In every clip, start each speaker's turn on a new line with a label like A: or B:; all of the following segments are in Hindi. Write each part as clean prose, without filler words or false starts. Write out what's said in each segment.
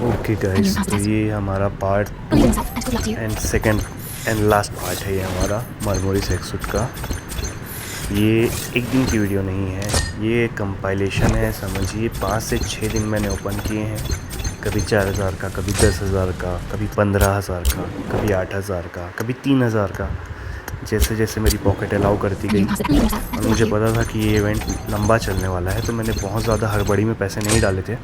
A: ओके गाइस, तो ये हमारा part 2 and second and last part है ये हमारा मरमोरी एक्सूट का। ये एक दिन की वीडियो नहीं है, ये कंपाइलेशन है। समझिए 5 से 6 दिन मैंने ओपन किए हैं। कभी 4000 का, कभी 10,000 का, कभी 15,000 का, कभी 8,000 का, कभी 3,000 का, जैसे जैसे मेरी पॉकेट अलाउ करती गई। और मुझे पता था कि ये इवेंट लंबा चलने वाला है, तो मैंने बहुत ज़्यादा हड़बड़ी में पैसे नहीं डाले थे,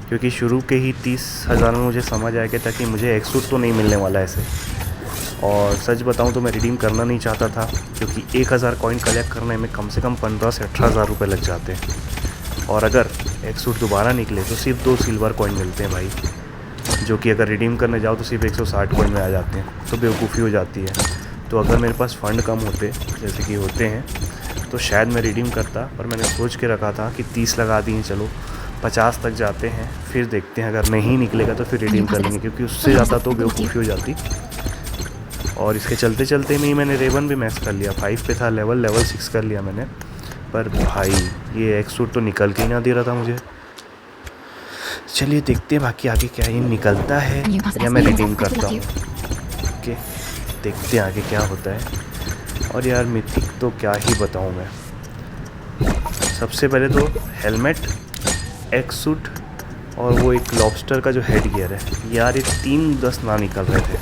A: क्योंकि शुरू के ही 30,000 में मुझे समझ आया कि ताकि मुझे एक्सूट तो नहीं मिलने वाला ऐसे। और सच बताऊं तो मैं रिडीम करना नहीं चाहता था, क्योंकि 1000 कॉइन कलेक्ट करने में कम से कम 15 से 18,000 रुपये लग जाते हैं। और अगर एक्सूट दोबारा निकले तो सिर्फ 2 सिल्वर कॉइन मिलते हैं भाई, जो कि अगर रिडीम करने जाओ तो सिर्फ 160 कॉइन में आ जाते हैं, तो बेवकूफ़ी हो जाती है। तो अगर मेरे पास फ़ंड कम होते, जैसे कि होते हैं, तो शायद मैं रिडीम करता। पर मैंने सोच के रखा था कि 30 लगा दिए, चलो 50 तक जाते हैं, फिर देखते हैं, अगर नहीं निकलेगा तो फिर रिडीम कर लेंगे, क्योंकि उससे ज़्यादा तो बेवकूफ़ी हो जाती। और इसके चलते चलते में ही मैंने रेवन भी मैक्स कर लिया। 5 पे था लेवल 6 कर लिया मैंने। पर भाई ये एक्सूट तो निकल के ही ना दे रहा था मुझे। चलिए देखते हैं बाकी आगे क्या ये निकलता है या मैं रिडीम करता हूँ। ओके, देखते हैं आगे क्या होता है। और यार मिथिक तो क्या ही बताऊँ मैं। सबसे पहले तो हेलमेट, एक्सूट और वो एक लॉबस्टर का जो हेड गियर है, यार ये 3-10 ना निकल रहे थे।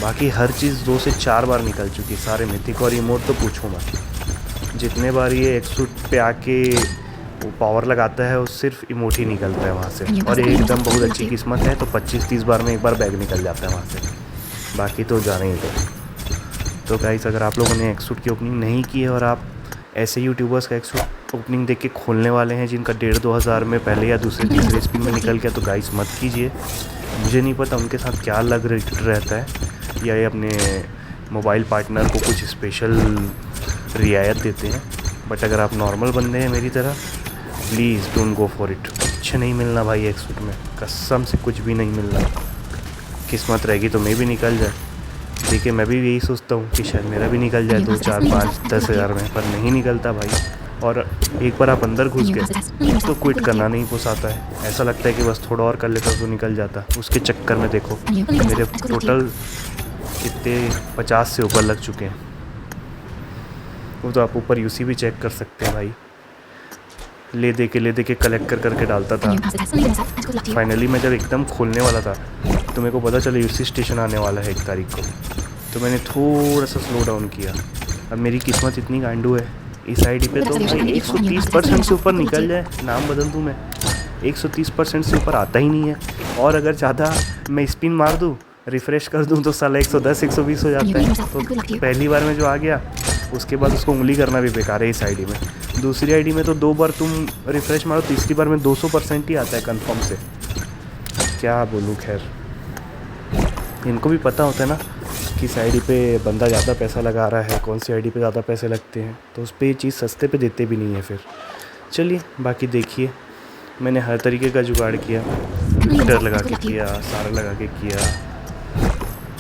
A: बाकी हर चीज़ 2 से 4 बार निकल चुकी, सारे मिथिक और इमोट तो पूछो मत। जितने बार ये एक्सूट पे आके वो पावर लगाता है, वो सिर्फ इमोट ही निकलता है वहाँ से। और ये एकदम बहुत अच्छी किस्मत है तो 25-30 बार में एक बार बैग निकल जाता है वहाँ से। बाकी तो जाने ही दो। तो गाइस, अगर आप लोगों ने एक्सूट की ओपनिंग नहीं की है और आप ऐसे यूट्यूबर्स का एक्सूट ओपनिंग देख के खोलने वाले हैं जिनका 1,500-2 हज़ार में पहले या दूसरे तीसरे स्पिन में निकल गया, तो गाइस मत कीजिए। मुझे नहीं पता उनके साथ क्या लग रहता है, या ये अपने मोबाइल पार्टनर को कुछ स्पेशल रियायत देते हैं। बट अगर आप नॉर्मल बंदे हैं मेरी तरह, please don't go for it. कुछ नहीं मिलना भाई एक्सूट में, कसम से कुछ भी नहीं मिलना। किस्मत रहेगी तो मैं भी निकल जाए। देखिए, मैं भी यही सोचता हूँ कि शायद मेरा भी निकल जाए 2, 4, 5, 10 हज़ार में, पर नहीं निकलता भाई। और एक बार आप अंदर घुस गए तो क्विट करना नहीं पोसाता है। ऐसा लगता है कि बस थोड़ा और कर लेता तो निकल जाता। उसके चक्कर में देखो मेरे टोटल कितने 50 से ऊपर लग चुके हैं। वो तो आप ऊपर यूसी भी चेक कर सकते हैं भाई। ले दे के कलेक्ट करके डालता था। फाइनली मैं जब एकदम खोलने वाला था तो मेरे को पता चला यूसी स्टेशन आने वाला है 1 तारीख को, तो मैंने थोड़ा सा स्लो डाउन किया। अब मेरी किस्मत इतनी गांडू है इस आईडी पे, तो भाई 130% से ऊपर निकल जाए, नाम बदल दूँ मैं। 130% से ऊपर आता ही नहीं है। और अगर ज़्यादा मैं स्पिन मार दूँ, रिफ़्रेश कर दूँ, तो साला 110, 120 हो जाता है। तो पहली बार में जो आ गया, उसके बाद उसको उंगली करना भी बेकार है इस आईडी में। दूसरी आईडी में तो 2 बार तुम रिफ़्रेश मारो, तीसरी बार में 200% ही आता है कंफर्म से। क्या बोलूँ, खैर इनको भी पता होता है ना किस आईडी पे बंदा ज़्यादा पैसा लगा रहा है, कौन सी आईडी पे ज़्यादा पैसे लगते हैं, तो उस पर ये चीज़ सस्ते पे देते भी नहीं है फिर। चलिए बाकी देखिए, मैंने हर तरीके का जुगाड़ किया, ट्विटर लगा के किया, सारा लगा के किया,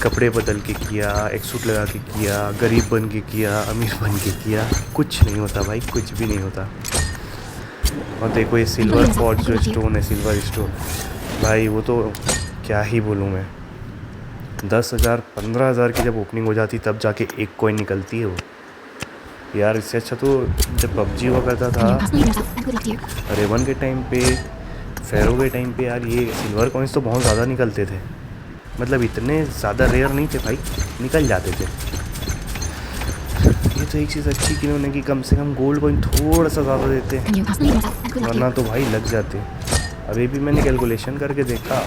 A: कपड़े बदल के किया, एक्सूट लगा के किया, गरीब बन के किया, अमीर बन के किया, कुछ नहीं होता भाई, कुछ भी नहीं होता। और देखो ये सिल्वर फॉर्ज जो स्टोन है, सिल्वर स्टोन, भाई वो तो क्या ही बोलूँ मैं। 10,000 15,000 की जब ओपनिंग हो जाती तब जाके एक कॉइन निकलती है वो। यार इससे अच्छा तो जब पबजी हुआ करता था रेवन के टाइम पे, फेरो के टाइम पे, यार ये सिल्वर कॉइन्स तो बहुत ज़्यादा निकलते थे। मतलब इतने ज़्यादा रेयर नहीं थे भाई, निकल जाते थे। ये तो एक चीज़ अच्छी की उन्होंने कि कम से कम गोल्ड कॉइन थोड़ा सा ज़्यादा देते हैं, वरना तो भाई लग जाते। अभी भी मैंने कैलकुलेशन करके देखा,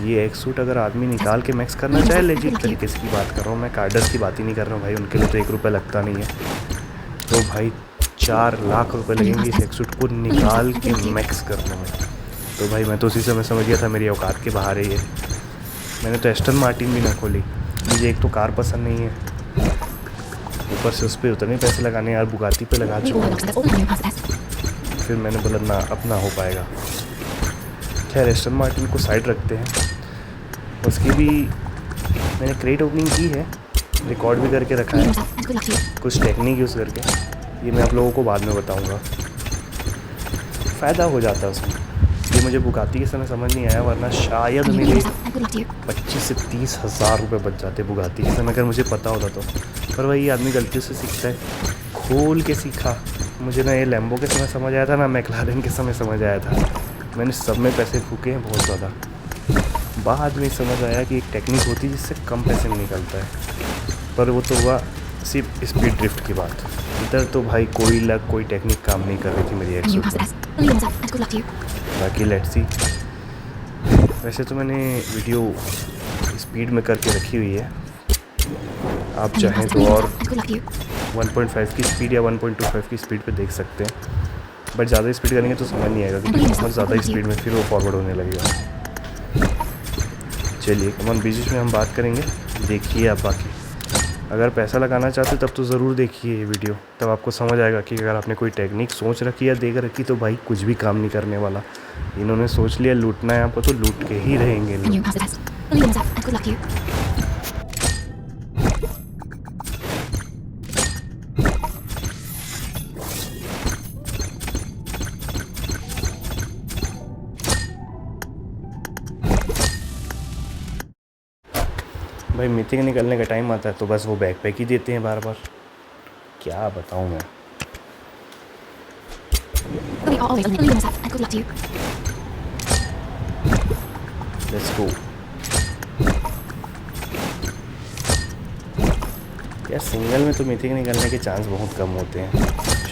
A: ये एक्सूट अगर आदमी निकाल के मैक्स करना चाहे, लेजिट तरीके से की बात कर रहा हूँ मैं, कार्डर्स की बात ही नहीं कर रहा हूँ भाई, उनके लिए तो 1 रुपये लगता नहीं है। तो भाई 4 लाख रुपए लगेंगे इस एक्सूट को निकाल के मैक्स करने में। तो भाई मैं तो उसी समय समझ गया था मेरी औकात के बाहर है ये। मैंने तो एस्टन मार्टिन भी ना खोली, मुझे एक तो कार पसंद नहीं है, ऊपर से उस पर उतने पैसे लगाने, यार बुगाती पे लगा चुका हूँ। फिर मैंने बोला ना, अपना हो पाएगा। खैर एस्टन मार्टिन को साइड रखते हैं। उसकी भी मैंने क्रेट ओपनिंग की है, रिकॉर्ड भी करके रखा है कुछ टेक्निक यूज़ करके, ये मैं आप लोगों को बाद में बताऊंगा। फ़ायदा हो जाता है उसमें। ये मुझे बुगाती के समय समझ नहीं आया, वरना शायद मेरे 25 से 30 हज़ार रुपये बच जाते बुगाती के समय, अगर मुझे पता होता तो। पर वही आदमी गलतियों से सीखता है, खोल के सीखा। मुझे ना ये लैम्बो के समय समझ आया था, ना मैकलारेन के समय समझ आया था। मैंने सब में पैसे फूके हैं बहुत ज़्यादा। बाद में समझ आया कि एक टेक्निक होती है जिससे कम पैसे में निकलता है, पर वो तो हुआ सिर्फ स्पीड ड्रिफ्ट की बात। इधर तो भाई कोई लग, कोई टेक्निक काम नहीं कर रही थी मेरी एक्सूट में। बाकी लेट्स सी। वैसे तो मैंने वीडियो स्पीड में करके रखी हुई है, आप चाहें तो और 1.5 की स्पीड या 1.25 की स्पीड पे देख सकते हैं, बट ज़्यादा स्पीड करेंगे तो समझ नहीं आएगा, क्योंकि बहुत ज़्यादा स्पीड में फिर वो फॉरवर्ड होने लगेगा। चलिए कमन बीच में हम बात करेंगे, देखिए आप। बाकी अगर पैसा लगाना चाहते तब तो ज़रूर देखिए ये वीडियो, तब आपको समझ आएगा कि अगर आपने कोई टेक्निक सोच रखी या देख रखी तो भाई कुछ भी काम नहीं करने वाला। इन्होंने सोच लिया लूटना है आपको, तो लूट के ही रहेंगे लोग। भाई मिथिक निकलने का टाइम आता है तो बस वो बैकपैक ही देते हैं बार बार, क्या बताऊँ मैं। लेट्स गो यार। सिंगल में तो मिथिक निकलने के चांस बहुत कम होते हैं,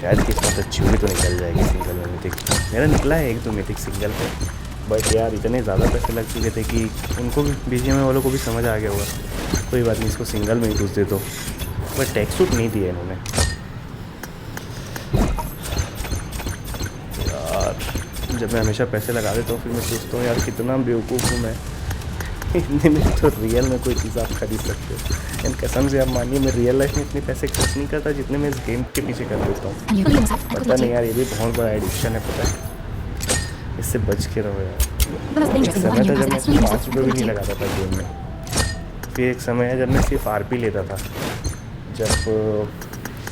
A: शायद किस्मत अच्छी हुई तो निकल जाएगी सिंगल में मिथिक। मेरा निकला है 1-2 मिथिक सिंगल पे, बट यार इतने ज़्यादा पैसे लग चुके थे कि उनको भी, बीजीएमआई वालों को भी समझ आ गया होगा कोई बात नहीं, इसको सिंगल में ही घुस दे दो। बट टैक्स सूट नहीं दिया इन्होंने यार। जब मैं हमेशा पैसे लगा देता हूँ फिर मैं सोचता हूँ यार कितना बेवकूफ़ हूँ मैं। इतने में तो रियल में कोई चीज़ आप खरीद सकते हो, एंड कसम से आप मानिए मैं रियल लाइफ में इतने पैसे खर्च नहीं करता जितने मैं इस गेम के पीछे कर देता हूँ। पता नहीं यार, ये भी बहुत बड़ा एडिक्शन है, पता है, इससे बच के रहो यार। एक समय था जब मैं 5 रुपये भी नहीं लगाता था गेम में, फिर एक समय है जब मैं सिर्फ आरपी लेता था। जब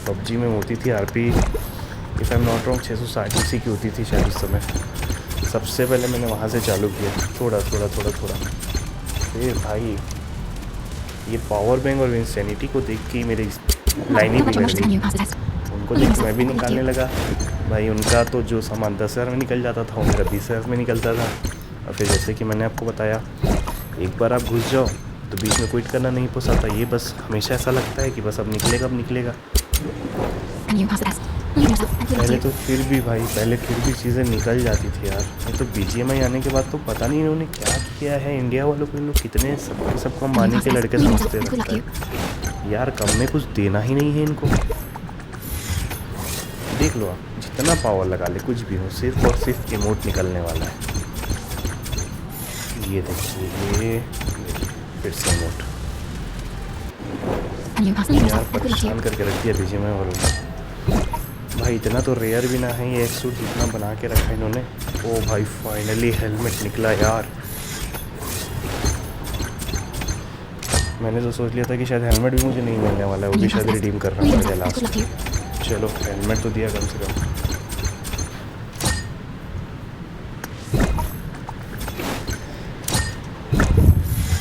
A: पबजी में होती थी RP, if I am not wrong 660 इसी की होती थी शायद उस समय। सबसे पहले मैंने वहाँ से चालू किया, थोड़ा थोड़ा। फिर भाई ये पावर बैंक और इंसैनिटी को देख के मेरी लाइन ही बिगड़ गई। उनको देख के मैं भी निकालने लगा। भाई उनका तो जो सामान 10,000 में निकल जाता था वो मेरा 20,000 में निकलता था। और फिर जैसे कि मैंने आपको बताया, एक बार आप घुस जाओ तो बीच में क्विट करना नहीं पोसाता। ये बस हमेशा ऐसा लगता है कि बस अब निकलेगा। पहले फिर भी चीज़ें निकल जाती थी यार। ये तो बीजीएमआई आने के बाद तो पता नहीं इन्होंने क्या किया है इंडिया वालों को। इन लोग कितने सबको मानी के लड़के समझते रहते हैं यार। कम में कुछ देना ही नहीं है इनको। देख लो आप, जितना पावर लगा ले कुछ भी हो, सिर्फ और सिर्फ इमोट निकलने वाला है। ये देखिए, ये फिर से इमोट यार परेशान करके रख दिया बीजीएमआई वालों ने। भाई इतना तो रेयर भी ना है ये एक्सूट जितना बना के रखा है इन्होंने। ओ भाई फाइनली हेलमेट निकला यार। मैंने तो सोच लिया था कि शायद हेलमेट भी मुझे नहीं मिलने वाला है, वो भी शायद रिडीम करना पड़ेगा लास्ट में। चलो हेलमेट तो दिया कम से कम।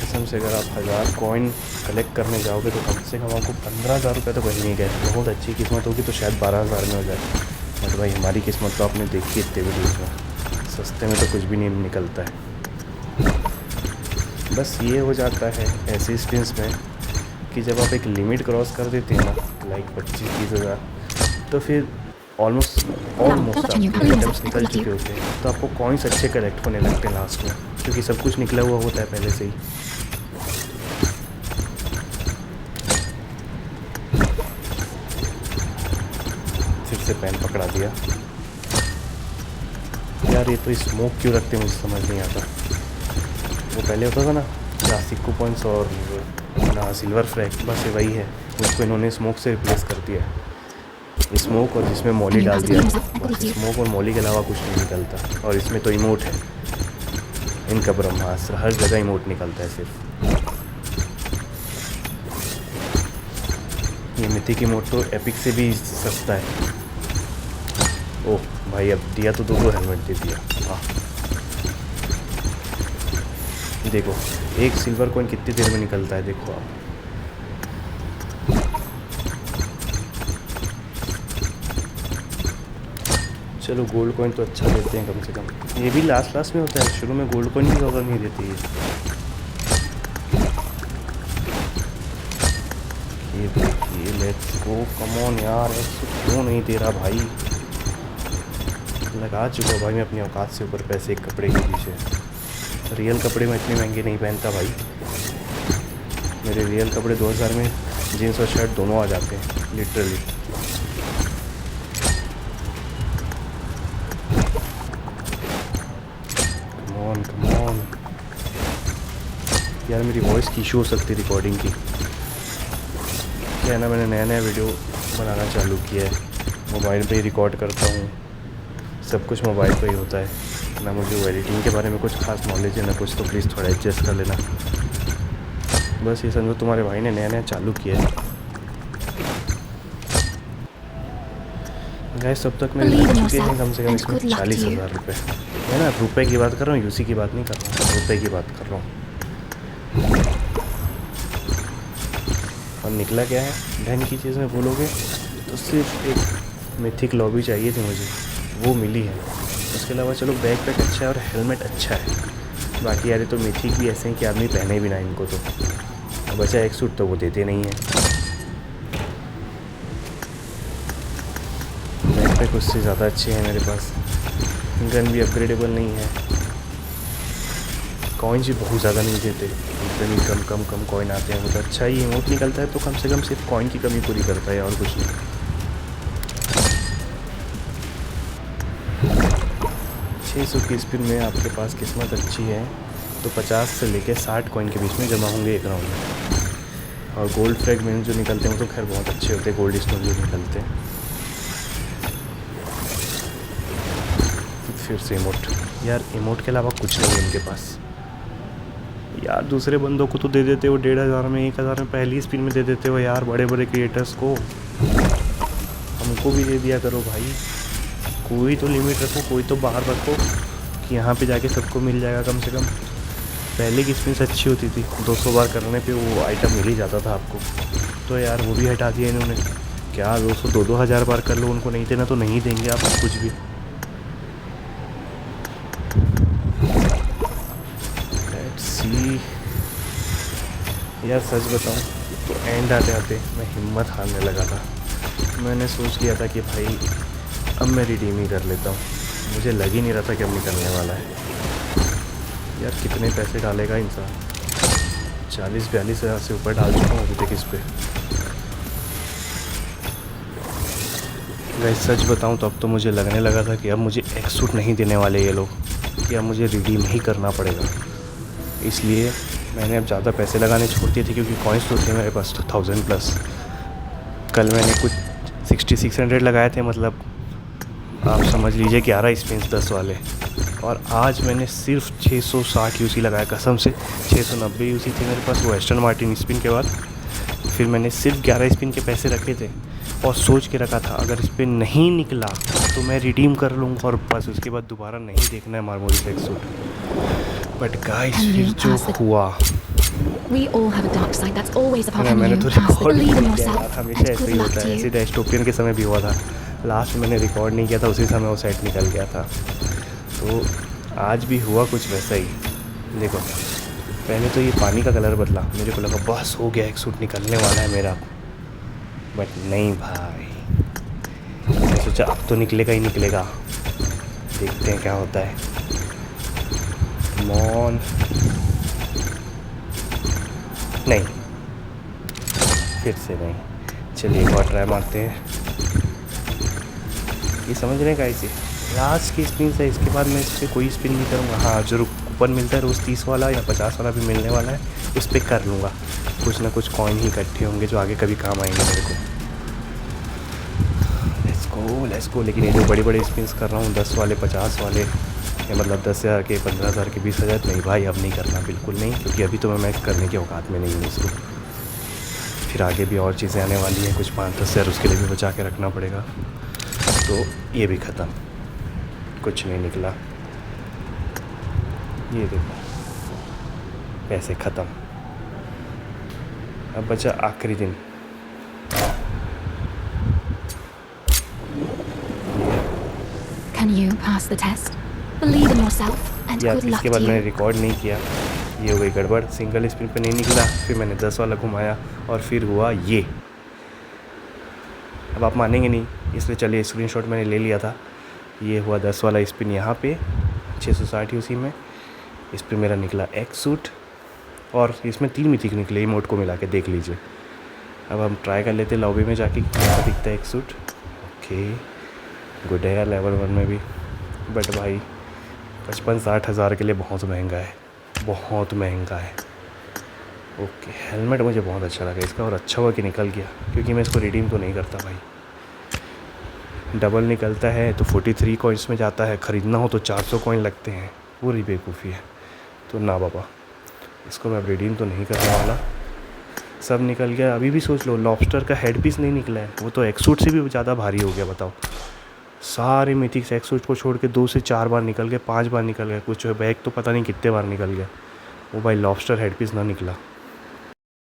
A: कसम से अगर आप 1000 कॉइन कलेक्ट करने जाओगे तो कम से कम आपको 15,000 रुपये तो कहीं नहीं गए। बहुत अच्छी किस्मत होगी तो शायद 12,000 में हो जाए। बट भाई हमारी किस्मत तो आपने देखी इतने वीडियोज़ में, सस्ते में तो कुछ भी नहीं निकलता है। बस ये हो जाता है ऐसी स्पिन्स में कि जब आप एक लिमिट क्रॉस कर देते हैं ना, लाइक 25-30 हज़ार, तो फिर ऑलमोस्ट आपके आइटम्स निकल चुके होते हैं, तो आपको कॉइन्स अच्छे कलेक्ट होने लगते हैं लास्ट में, क्योंकि सब कुछ निकला हुआ होता है पहले से ही। फिर से पेन पकड़ा दिया यार। ये तो स्मोक क्यों रखते हैं मुझे समझ नहीं आता। वो पहले होता था ना क्लासिक कूपन्स और ना सिल्वर फ्रैग, बस ये वही है। उसको इन्होंने स्मोक से रिप्लेस कर दिया है। स्मोक और जिसमें मॉली डाल दिया, बस स्मोक और मॉली के अलावा कुछ नहीं निकलता। और इसमें तो इमोट है, इनका ब्रह्मास्त्र, हर जगह इमोट निकलता है सिर्फ। ये मिथिक इमोट तो एपिक से भी सस्ता है। ओह भाई अब दिया तो 2 हेलमेट दे दिया। हाँ देखो एक सिल्वर कॉइन कितनी देर में निकलता है, देखो आप। चलो गोल्ड कॉइन तो अच्छा देते हैं कम से कम। ये भी लास्ट में होता है, शुरू में गोल्ड कॉइन ही ज़्यादा नहीं देती है। ये देखिए, लेट्स गो, कम ऑन यार, ऐसे क्यों नहीं दे रहा भाई। लगा चुका भाई मैं अपनी औकात से ऊपर पैसे एक कपड़े के पीछे। रियल कपड़े मैं इतने महंगे नहीं पहनता भाई। मेरे रियल कपड़े 2000 में जीन्स और शर्ट दोनों आ जाते हैं लिटरली। कम ऑन यार, मेरी वॉइस की इशू हो सकती है रिकॉर्डिंग की। क्या है ना, मैंने नया वीडियो बनाना चालू किया है, मोबाइल पे ही रिकॉर्ड करता हूँ, सब कुछ मोबाइल पे ही होता है ना। मुझे एडिटिंग के बारे में कुछ खास नॉलेज है ना कुछ, तो प्लीज़ थोड़ा एडजस्ट कर लेना। बस ये समझो तुम्हारे भाई ने नया चालू किया है। गाइस तब तक मैंने चुके हैं कम से कम इसमें 40,000 रुपये। है ना, रुपए की बात कर रहा हूँ, यूसी की बात नहीं कर रहा हूँ, रुपए की बात कर रहा हूँ। और निकला क्या है, ढंग की चीज़ में बोलोगे तो सिर्फ एक मिथिक लॉबी चाहिए थी मुझे, वो मिली है। उसके अलावा चलो बैकपैक अच्छा है और हेलमेट अच्छा है। बाकी यार तो मिथिक भी ऐसे हैं कि आदमी पहने भी ना इनको, तो बचा एक सूट तो वो देते नहीं है। बैकपैक उससे ज़्यादा अच्छे हैं मेरे पास। गन भी अपग्रेडेबल नहीं है। कॉइन्स भी बहुत ज़्यादा नहीं देते, एकदम ही कम कॉइन आते हैं। वो तो अच्छा ही इमोट निकलता है तो कम से कम सिर्फ कॉइन की कमी पूरी करता है और कुछ नहीं। 600 की स्पिन में आपके पास किस्मत अच्छी है तो 50 से लेकर 60 कॉइन के बीच में जमा होंगे एक राउंड में। और गोल्ड फ्रेगमेंट जो निकलते हैं वो तो खैर बहुत अच्छे होते हैं, गोल्ड स्टोन जो निकलते हैं। फिर से इमोट, यार इमोट के अलावा कुछ नहीं है इनके पास। यार दूसरे बंदों को तो दे देते हो 1500 में, 1000 में, पहली स्पिन में दे देते हो यार बड़े बड़े क्रिएटर्स को। हमको भी दे दिया करो भाई, कोई तो लिमिट रखो, कोई तो बाहर रखो कि यहाँ पे जाके सबको मिल जाएगा कम से कम। पहले की स्पिन अच्छी होती थी, 200 बार करने पे वो आइटम मिल ही जाता था आपको। तो यार वो भी हटा दिया इन्होंने। क्या 200 2-2 हज़ार बार कर लो, उनको नहीं देना तो नहीं देंगे आपको कुछ भी। लेट्स सी यार, सच बताऊँ तो एंड आते आते मैं हिम्मत हारने लगा था। मैंने सोच लिया था कि भाई अब मैं रिडीम ही कर लेता हूँ। मुझे लग ही नहीं रहा था कि अब निकलने वाला है। यार कितने पैसे डालेगा इंसान, 40-42 हज़ार से ऊपर डाल चुका हूँ अभी तक इस पर। वैसे सच बताऊँ तो अब तो मुझे लगने लगा था कि अब मुझे एक्सूट नहीं देने वाले ये लोग, कि अब मुझे रिडीम ही करना पड़ेगा। इसलिए मैंने अब ज़्यादा पैसे लगाने छोड़ दिए थे, क्योंकि कॉइन्स तो थे मेरे पास 1000+। कल मैंने कुछ 6600 लगाए थे, मतलब आप समझ लीजिए 11 स्पिन्स 10 वाले। और आज मैंने सिर्फ 660 यूसी लगाया, कसम से 690 यूसी थी मेरे पास वो एस्टन मार्टिन स्पिन के बाद। फिर मैंने सिर्फ 11 स्पिन के पैसे रखे थे और सोच के रखा था अगर स्पिन नहीं निकला तो मैं रिडीम कर लूँगा और बस उसके बाद दोबारा नहीं देखना है मार्मोरिस एक्सूट। बट गाइस फिर जो हुआ, मैंने तो रिकॉर्ड नहीं किया यार, हमेशा ऐसे ही होता है। ऐसे डेस्टोपियन के समय भी हुआ था, लास्ट में मैंने रिकॉर्ड नहीं किया था, उसी समय वो सेट निकल गया था। तो आज भी हुआ कुछ वैसा ही। देखो पहले तो ये पानी का कलर बदला, मेरे को लगा बस हो गया, एक सूट निकलने वाला है मेरा। बट नहीं भाई, मैंने सोचा अब तो निकलेगा ही निकलेगा, देखते हैं क्या होता है। मॉन नहीं, फिर से नहीं। चलिए एक और ट्राई मारते हैं। ये समझ रहे हैं गाइस, लास्ट की स्पिन है, इसके बाद मैं इस पर कोई स्पिन नहीं करूँगा। हाँ जो कूपन मिलता है रोज़ 30 वाला या 50 वाला भी मिलने वाला है, उस पर कर लूँगा। कुछ ना कुछ कॉइन ही इकट्ठे होंगे जो आगे कभी काम आएंगे मेरे को। Let's go. लेकिन ये जो बड़े बड़े स्पिन्स कर रहा हूँ 10 वाले 50 वाले, या मतलब 10,000 के 15,000 के 20,000, नहीं भाई अब नहीं करना, बिल्कुल नहीं, क्योंकि अभी तो मैं करने की औकात में नहीं हूँ इसको। फिर आगे भी और चीज़ें आने वाली हैं, कुछ 5-10 हज़ार उसके लिए भी बचा के रखना पड़ेगा। तो ये भी ख़त्म, कुछ नहीं निकला। ये देखो पैसे ख़त्म। अब बचा आखिरी दिन।
B: Can you pass the test? Believe in yourself and
A: यार
B: good luck
A: इसके
B: to
A: बाद मैंने
B: you.
A: रिकॉर्ड नहीं किया, ये हो गई गड़बड़। सिंगल स्पिन पे नहीं निकला, फिर मैंने 10 वाला घुमाया और फिर हुआ ये। अब आप मानेंगे नहीं, इसलिए चलिए स्क्रीनशॉट मैंने ले लिया था। ये हुआ 10 वाला स्पिन यहाँ पे, 660 उसी में। इस पर मेरा निकला एक सूट और इसमें 3 मिथिक निकले इमोट को मिला के, देख लीजिए। अब हम ट्राई कर लेते लॉबी में जाके कैसा दिखता है एक सूट। ओके गुड है यार लेवल 1 में भी, बट भाई 55-60 हज़ार के लिए बहुत महंगा है, बहुत महंगा है। ओके हेलमेट मुझे बहुत अच्छा लगा इसका, और अच्छा हुआ कि निकल गया, क्योंकि मैं इसको रिडीम तो नहीं करता भाई। डबल निकलता है तो 43 कॉइन्स में जाता है, ख़रीदना हो तो 400 कॉइन लगते हैं, पूरी बेवकूफ़ी है। तो ना बाबा, इसको मैं रिडीम तो नहीं करने वाला। सब निकल गया। अभी भी सोच लो, लॉबस्टर का हेड पीस नहीं निकला है, वो तो एक्सूट से भी ज़्यादा भारी हो गया। बताओ, सारे मिथिक्स एक्सूट को छोड़ के 2 से 4 बार निकल गए, 5 बार निकल गए, कुछ बैग तो पता नहीं कितने बार निकल गया। वो भाई लॉबस्टर हेड पीस ना निकला।